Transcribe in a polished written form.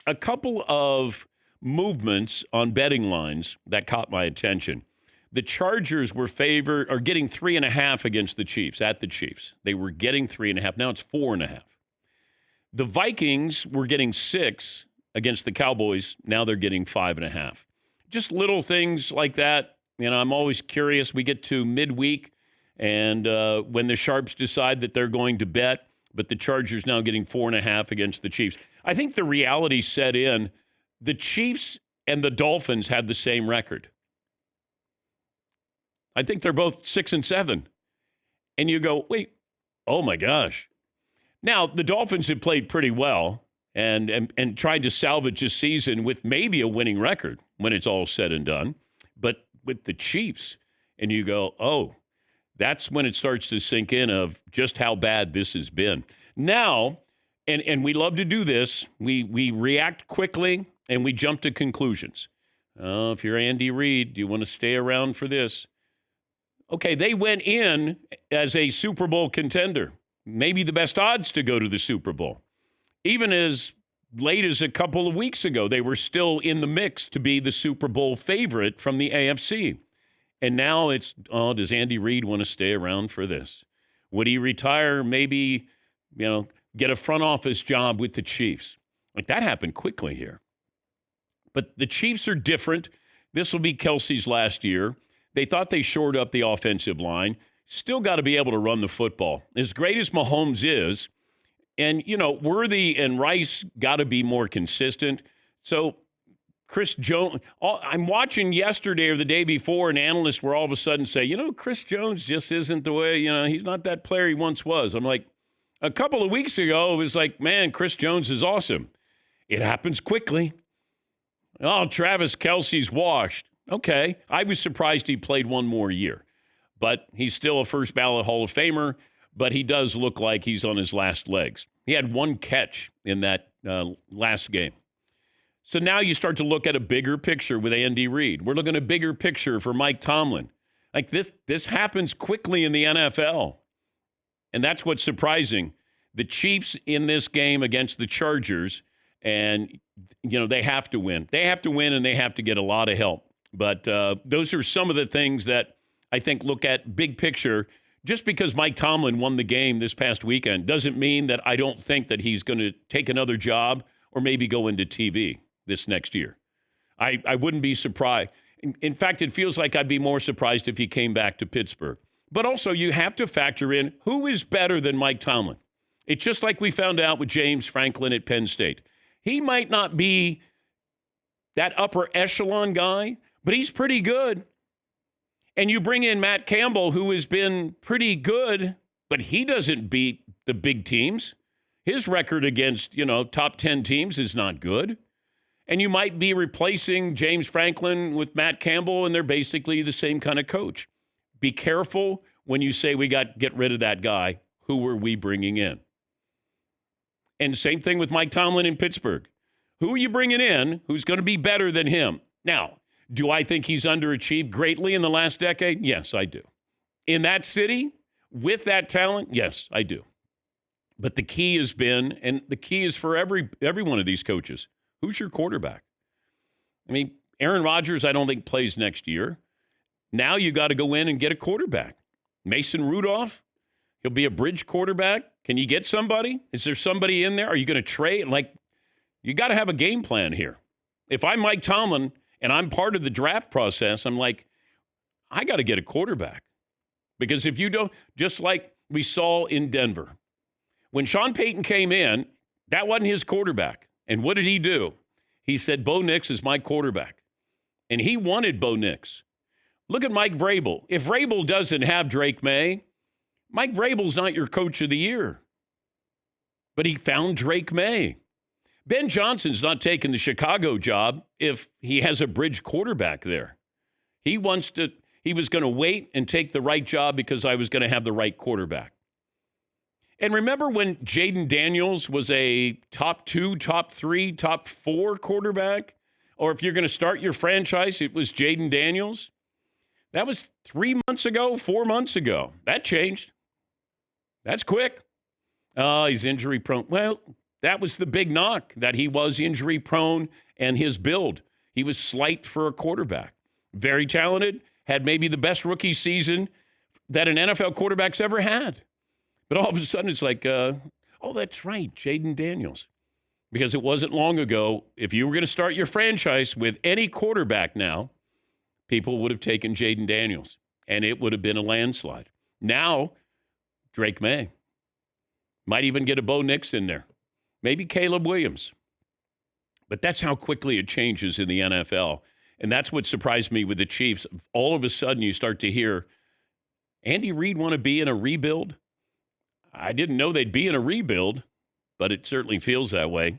a couple of movements on betting lines that caught my attention. The Chargers were favored or getting 3.5 against the Chiefs at the Chiefs. They were getting 3.5. Now it's 4.5. The Vikings were getting 6 against the Cowboys. Now they're getting 5.5. Just little things like that. You know, I'm always curious. We get to midweek, and when the sharps decide that they're going to bet, but the Chargers now getting 4.5 against the Chiefs. I think the reality set in. The Chiefs and the Dolphins have the same record. I think they're both 6-7. And you go, wait, oh my gosh. Now, the Dolphins have played pretty well and tried to salvage a season with maybe a winning record when it's all said and done. But with the Chiefs, and you go, oh, that's when it starts to sink in of just how bad this has been. Now, and we love to do this, we react quickly and we jump to conclusions. If you're Andy Reid, do you want to stay around for this? Okay, they went in as a Super Bowl contender, maybe the best odds to go to the Super Bowl. Even as late as a couple of weeks ago, they were still in the mix to be the Super Bowl favorite from the AFC. And now it's, does Andy Reid want to stay around for this? Would he retire, maybe, get a front office job with the Chiefs? Like, that happened quickly here. But the Chiefs are different. This will be Kelsey's last year. They thought they shored up the offensive line. Still got to be able to run the football. As great as Mahomes is, and, Worthy and Rice got to be more consistent. So Chris Jones, I'm watching yesterday or the day before, and analysts were all of a sudden say, Chris Jones just isn't the way, he's not that player he once was. I'm like, a couple of weeks ago, it was like, man, Chris Jones is awesome. It happens quickly. Oh, Travis Kelce's washed. Okay, I was surprised he played one more year. But he's still a first ballot Hall of Famer, but he does look like he's on his last legs. He had one catch in that last game. So now you start to look at a bigger picture with Andy Reid. We're looking at a bigger picture for Mike Tomlin. Like this happens quickly in the NFL. And that's what's surprising. The Chiefs in this game against the Chargers, and, they have to win. They have to win, and they have to get a lot of help. But those are some of the things that I think look at big picture. Just because Mike Tomlin won the game this past weekend doesn't mean that I don't think that he's going to take another job or maybe go into TV this next year. I wouldn't be surprised. In fact, it feels like I'd be more surprised if he came back to Pittsburgh. But also, you have to factor in who is better than Mike Tomlin. It's just like we found out with James Franklin at Penn State. He might not be that upper echelon guy, but he's pretty good. And you bring in Matt Campbell, who has been pretty good, but he doesn't beat the big teams. His record against, top 10 teams is not good. And you might be replacing James Franklin with Matt Campbell, and they're basically the same kind of coach. Be careful when you say we got to get rid of that guy. Who are we bringing in? And same thing with Mike Tomlin in Pittsburgh. Who are you bringing in who's going to be better than him? Now, do I think he's underachieved greatly in the last decade? Yes, I do. In that city, with that talent, yes, I do. But the key has been, and the key is for every one of these coaches, who's your quarterback? I mean, Aaron Rodgers, I don't think plays next year. Now you got to go in and get a quarterback. Mason Rudolph, he'll be a bridge quarterback. Can you get somebody? Is there somebody in there? Are you going to trade? You got to have a game plan here. If I'm Mike Tomlin and I'm part of the draft process, I'm like, I got to get a quarterback. Because if you don't, just like we saw in Denver, when Sean Payton came in, that wasn't his quarterback. And what did he do? He said, Bo Nix is my quarterback. And he wanted Bo Nix. Look at Mike Vrabel. If Vrabel doesn't have Drake May, Mike Vrabel's not your coach of the year. But he found Drake May. Ben Johnson's not taking the Chicago job if he has a bridge quarterback there. He was going to wait and take the right job because I was going to have the right quarterback. And remember when Jaden Daniels was a top 2, top 3, top 4 quarterback? Or if you're going to start your franchise, it was Jaden Daniels? That was 3 months ago, 4 months ago. That changed. That's quick. Oh, he's injury prone. Well, That was the big knock, that he was injury prone and his build. He was slight for a quarterback. Very talented, had maybe the best rookie season that an NFL quarterback's ever had. But all of a sudden it's like, oh, that's right, Jaden Daniels. Because it wasn't long ago, if you were going to start your franchise with any quarterback now, people would have taken Jaden Daniels, and it would have been a landslide. Now, Drake May. Might even get a Bo Nix in there. Maybe Caleb Williams. But that's how quickly it changes in the NFL. And that's what surprised me with the Chiefs. All of a sudden, you start to hear, Andy Reid want to be in a rebuild? I didn't know they'd be in a rebuild, but it certainly feels that way.